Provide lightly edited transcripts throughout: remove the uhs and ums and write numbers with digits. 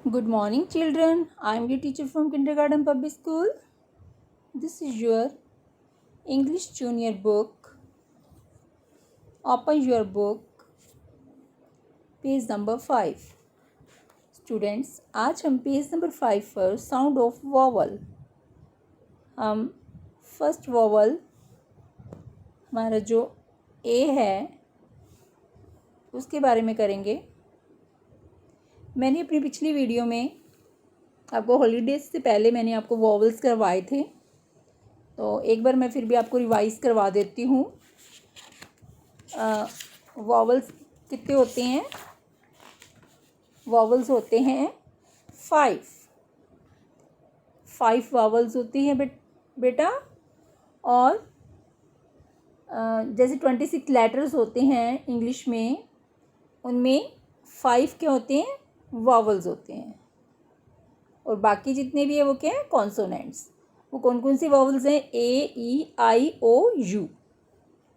Good morning, children. I am your teacher from Kindergarten Public School. This is your English Junior book. Open your book, page number 5. Students, आज हम page number 5 पर sound of vowel, हम first vowel हमारा जो ए है उसके बारे में करेंगे। मैंने अपनी पिछली वीडियो में आपको हॉलीडेज से पहले मैंने आपको वॉवल्स करवाए थे, तो एक बार मैं फिर भी आपको रिवाइज़ करवा देती हूँ। वॉवल्स कितने होते हैं? वॉवल्स होते हैं 5 वॉवल्स होती हैं बेटा। और जैसे 26 लेटर्स होते हैं इंग्लिश में, उनमें 5 क्या होते हैं? वॉवल्स होते हैं। और बाकी जितने भी है वो क्या है? कॉन्सोनेंट्स। वो कौन कौन सी वॉवल्स हैं? ए, ई, आई, ओ, यू।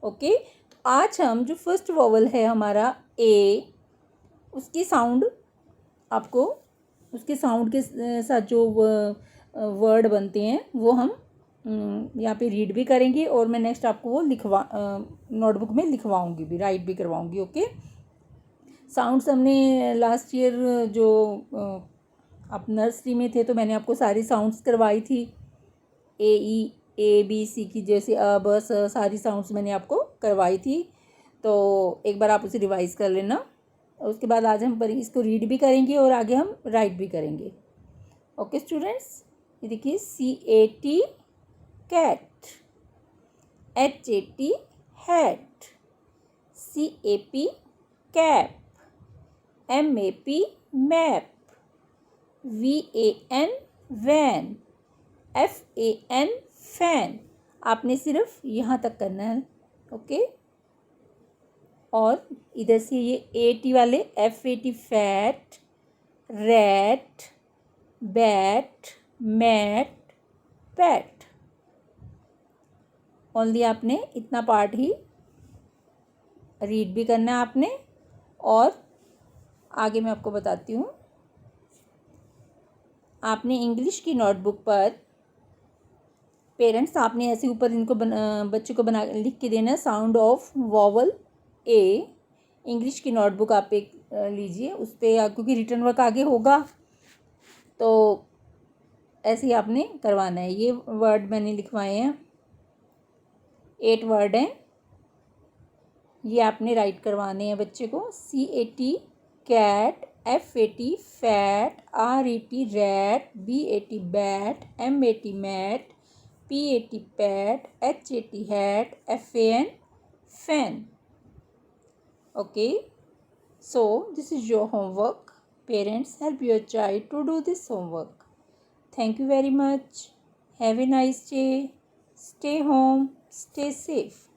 ओके, तो आज हम जो फर्स्ट वॉवल है हमारा ए, उसकी साउंड आपको, उसके साउंड के साथ जो वर्ड बनते हैं वो हम यहाँ पे रीड भी करेंगे, और मैं नेक्स्ट आपको वो नोटबुक में लिखवाऊंगी भी, राइट भी करवाऊंगी। ओके, साउंड्स हमने लास्ट ईयर जो आप नर्सरी में थे तो मैंने आपको सारी साउंड्स करवाई थी। ए, ई, ए, बी, सी की जैसे अ, ब, स, सारी साउंड्स मैंने आपको करवाई थी, तो एक बार आप उसे रिवाइज़ कर लेना। उसके बाद आज हम इसको रीड भी करेंगे और आगे हम राइट भी करेंगे। ओके स्टूडेंट्स, ये देखिए CAT cat, HAT hat, CAP cap, MAP map, VAN van, FAN fan. आपने सिर्फ यहाँ तक करना है। ओके, और इधर से ये AT वाले FAT fat, rat, bat, mat, pat. Only आपने इतना पार्ट ही रीड भी करना है आपने। और आगे मैं आपको बताती हूँ, आपने इंग्लिश की नोटबुक पर पेरेंट्स आपने ऐसे ऊपर इनको बच्चे को बना लिख के देना sound of vowel A. English की नोटबुक आप एक लीजिए, उस पर क्योंकि रिटर्न वर्क आगे होगा तो ऐसे ही आपने करवाना है। ये वर्ड मैंने लिखवाए हैं, 8 वर्ड हैं, ये आपने राइट करवाने हैं बच्चे को। CAT cat, FAT fat, RET rat, BAT bat, MAT mat, PAT pat, HAT hat, FAN fan. Okay, so this is your homework. Parents, help your child to do this homework. Thank you very much. Have a nice day. Stay home. Stay safe.